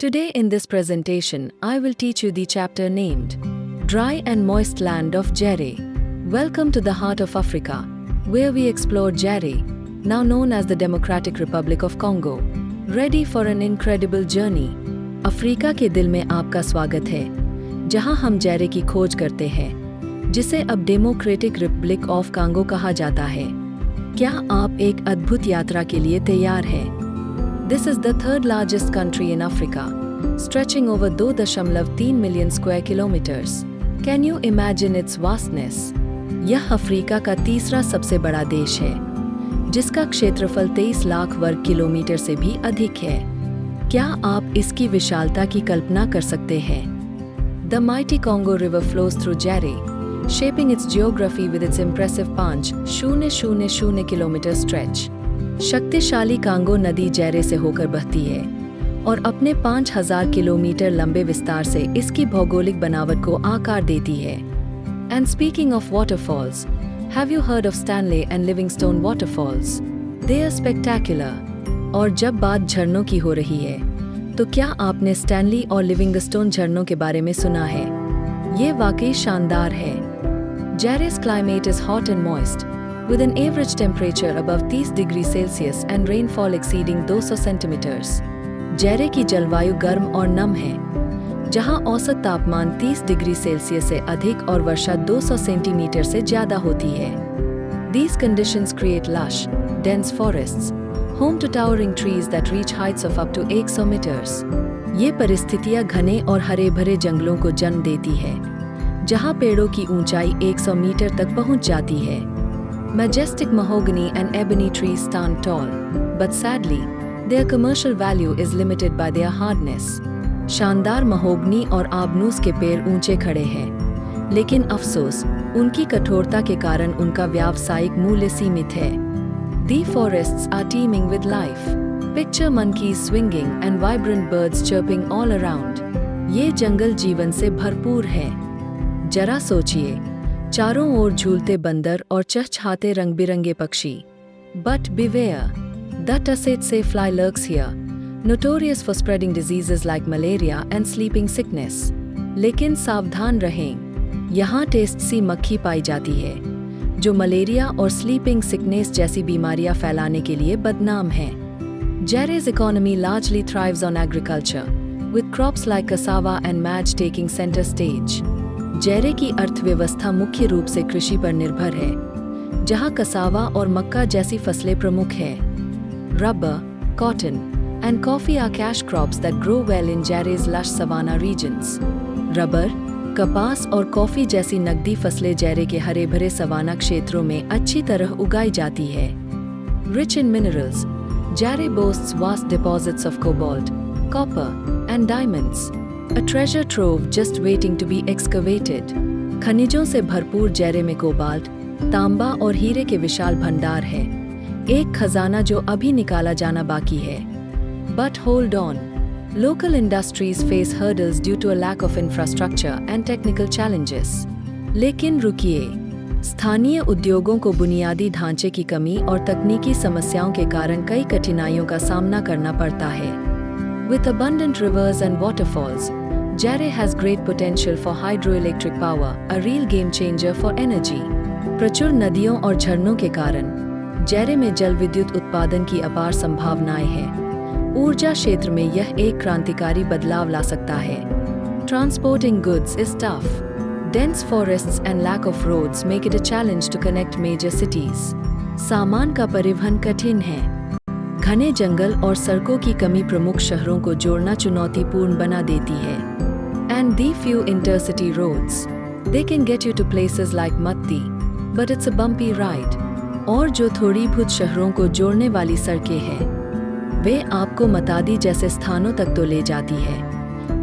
Today in this presentation, I will teach you the chapter named Dry and Moist Land of Djere. Welcome to the heart of Africa, where we explore Djere, now known as the Democratic Republic of Congo. Ready for an incredible journey? Africa के दिल में आपका स्वागत है, जहां हम Djere की खोज करते हैं, जिसे अब डेमोक्रेटिक रिपब्लिक ऑफ कांगो कहा जाता है। क्या आप एक अद्भुत यात्रा के लिए तैयार हैं? This is the third largest country in Africa, stretching over 2.3 million square kilometers. Can you imagine its vastness? यह अफ्रीका का तीसरा सबसे बड़ा देश है, जिसका क्षेत्रफल 23 लाख वर्ग किलोमीटर से भी अधिक है। क्या आप इसकी विशालता की कल्पना कर सकते हैं? The mighty Congo River flows through Djere, shaping its geography with its impressive 5,000 kilometer stretch. शक्तिशाली कांगो नदी Djere से होकर बहती है और अपने 5,000 किलोमीटर लंबे विस्तार से इसकी भौगोलिक बनावट को आकार देती है। And speaking of waterfalls, have you heard of Stanley and Livingstone waterfalls? They are spectacular. और जब बात झरनों की हो रही है, तो क्या आपने स्टैनली और लिविंगस्टोन झरनों के बारे में सुना है? ये वाकई शानदार है। Djere's climate is hot and moist, with an average temperature above 30 degrees Celsius and rainfall exceeding 200 centimeters. Djere की जलवायु गर्म और नम है, जहां औसत तापमान 30 डिग्री सेल्सियस से अधिक और वर्षा 200 सेंटीमीटर से ज्यादा होती है। These conditions create lush, dense forests, home to towering trees that reach heights of up to 100 meters. ये परिस्थितियां घने और हरे भरे जंगलों को जन्म देती है, जहां पेड़ों की ऊंचाई 100 मीटर तक पहुंच जाती है। Majestic mahogany and ebony trees stand tall, but sadly, their commercial value is limited by their hardness. शानदार महोगनी और आबनूस के पेड़ ऊंचे खड़े हैं, लेकिन अफसोस, उनकी कठोरता के कारण उनका व्यावसायिक मूल्य सीमित है। The forests are teeming with life. Picture monkeys swinging and vibrant birds chirping all around. ये जंगल जीवन से भरपूर है। जरा सोचिए, चारों ओर झूलते बंदर और चहचहाते रंग-बिरंगे पक्षी। But beware, the tsetse fly lurks here, notorious for spreading diseases like malaria and sleeping sickness. लेकिन सावधान रहें, यहाँ टेस्टसी मक्खी पाई जाती है, जो मलेरिया और स्लीपिंग सिकनेस जैसी बीमारियां फैलाने के लिए बदनाम है। Djere's economy largely thrives on agriculture, with crops like cassava and maize taking center stage. Djere की अर्थव्यवस्था मुख्य रूप से कृषि पर निर्भर है, जहां कसावा और मक्का जैसी फसलें प्रमुख हैं। Rubber, cotton, and coffee are cash crops that grow well in Djere's lush savanna regions. Rubber, कपास और कॉफी जैसी नकदी फसलें Djere के हरे भरे सवाना क्षेत्रों में अच्छी तरह उगाई जाती है। Rich in minerals, Djere boasts vast deposits of cobalt, copper, and diamonds. A treasure trove just waiting to be excavated. खनिजों से भरपूर Djere में कोबाल्ट, तांबा और हीरे के विशाल भंडार है, एक खजाना जो अभी निकाला जाना बाकी है। But hold on, local industries face hurdles due to a lack of infrastructure and technical challenges. लेकिन रुकिए, स्थानीय उद्योगों को बुनियादी ढांचे की कमी और तकनीकी समस्याओं के कारण कई कठिनाइयों का सामना करना पड़ता है। With abundant rivers and waterfalls, Djere has great potential for hydroelectric power, a real game changer for energy. प्रचुर नदियों और झरनों के कारण Djere में जल विद्युत उत्पादन की अपार संभावनाएं हैं। ऊर्जा क्षेत्र में यह एक क्रांतिकारी बदलाव ला सकता है। Transporting goods is tough. Dense forests and lack of roads make it a challenge to connect major cities. सामान का परिवहन कठिन है। घने जंगल और सड़कों की कमी प्रमुख शहरों को जोड़ना चुनौतीपूर्ण बना देती है। And the few intercity roads, they can get you to places like Matti, but it's a bumpy ride. और जो थोड़ी बहुत शहरों को जोड़ने वाली सड़कें हैं, वे आपको मतादी जैसे स्थानों तक तो ले जाती है,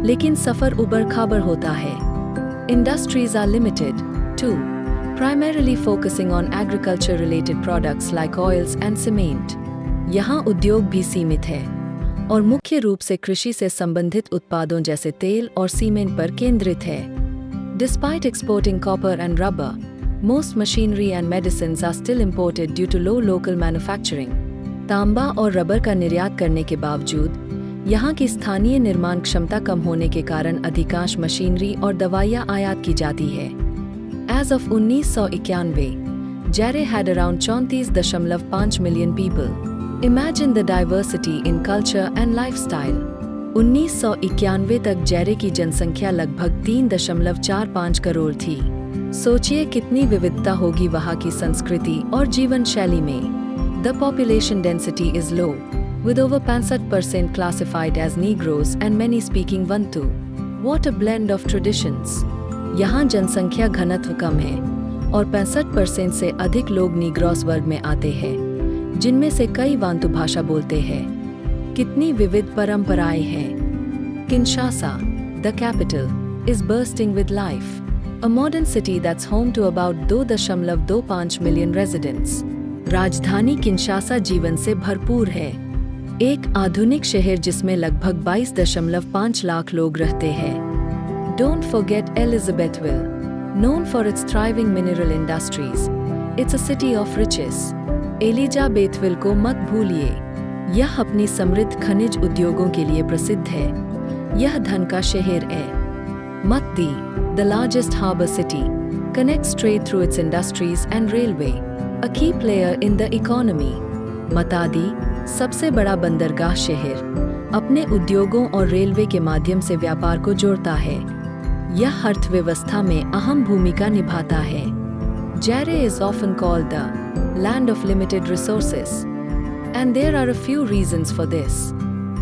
लेकिन सफर उबड़-खाबड़ होता है। Industries are limited, too, primarily focusing on agriculture-related products like oils and cement. यहाँ उद्योग भी सीमित है और मुख्य रूप से कृषि से संबंधित उत्पादों जैसे तेल और सीमेंट पर केंद्रित है। Despite exporting copper and rubber, most machinery and medicines are still imported due to low local manufacturing. तांबा और रबर का निर्यात करने के बावजूद यहाँ की स्थानीय निर्माण क्षमता कम होने के कारण अधिकांश मशीनरी और दवाइयाँ आयात की जाती है। As of 1991, Jare had around 34.5 million people. Imagine the diversity in culture and lifestyle. 1991 तक जैरे की जनसंख्या लगभग 3.45 करोड़ थी। सोचिए कितनी विविधता होगी वहाँ की संस्कृति और जीवन शैली में। The population density is low, with over 65% classified as Negroes and many speaking Bantu. What a blend of traditions. यहाँ जनसंख्या घनत्व कम है और 65% से अधिक लोग नीग्रोस वर्ग में आते हैं, जिनमें से कई वांतु भाषा बोलते हैं। कितनी विविध परंपराएं हैं। Kinshasa, the capital, is bursting with life. A modern city that's home to about 2.25 million residents. राजधानी किंशासा जीवन से भरपूर है। एक आधुनिक शहर जिसमें लगभग 22.5 लाख लोग रहते हैं। Don't forget Elizabethville, known for its thriving mineral industries. It's a city of riches. एलिजाबेथविल को मत भूलिए। यह अपनी समृद्ध खनिज उद्योगों के लिए प्रसिद्ध है। यह धन का शहर है। Matadi, the largest harbor city, connects trade through its industries and railway, a key player in the economy. Matadi, सबसे बड़ा बंदरगाह शहर, अपने उद्योगों और रेलवे के माध्यम से व्यापार को जोड़ता है। यह अर्थव्यवस्था में अहम भूमिका निभाता है। Jare is often called the land of limited resources, and there are a few reasons for this.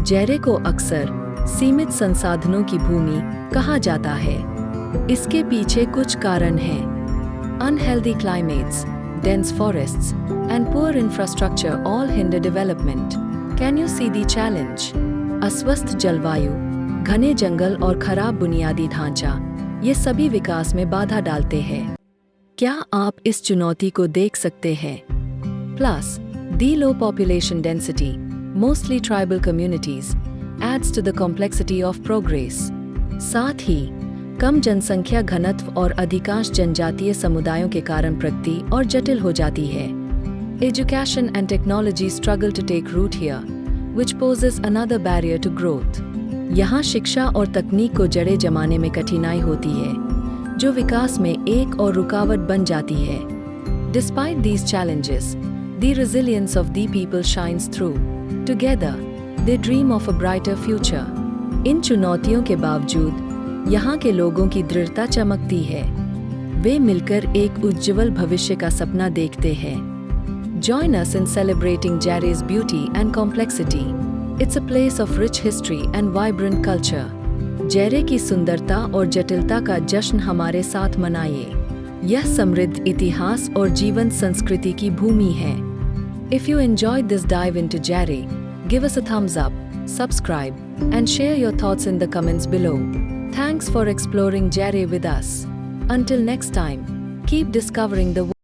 Jare को अक्सर सीमित संसाधनों की भूमि कहा जाता है। इसके पीछे कुछ कारण हैं। Unhealthy climates, dense forests, and poor infrastructure all hinder development. Can you see the challenge? अस्वस्थ जलवायु, घने जंगल और खराब बुनियादी ढांचा, ये सभी विकास में बाधा डालते हैं। क्या आप इस चुनौती को देख सकते हैं? Plus, the low population density, mostly tribal communities, adds to the complexity of progress. साथ ही, कम जनसंख्या घनत्व और अधिकांश जनजातीय समुदायों के कारण प्रगति और जटिल हो जाती है। Education and technology struggle to take root here, which poses another barrier to growth. यहाँ शिक्षा और तकनीक को जड़ें जमाने में कठिनाई होती है, जो विकास में एक और रुकावट बन जाती है। Despite these challenges, the resilience of the people shines through. Together, they dream of a brighter future. इन चुनौतियों के बावजूद यहाँ के लोगों की दृढ़ता चमकती है। वे मिलकर एक उज्ज्वल भविष्य का सपना देखते हैं। Join us in celebrating Jare's beauty and complexity. It's a place of rich history and vibrant culture. जैरे की सुंदरता और जटिलता का जश्न हमारे साथ मनाइए। यह समृद्ध इतिहास और जीवंत संस्कृति की भूमि है। If you enjoyed this dive into Jare, give us a thumbs up, subscribe, and share your thoughts in the comments below. Thanks for exploring Jare with us. Until next time, keep discovering the world.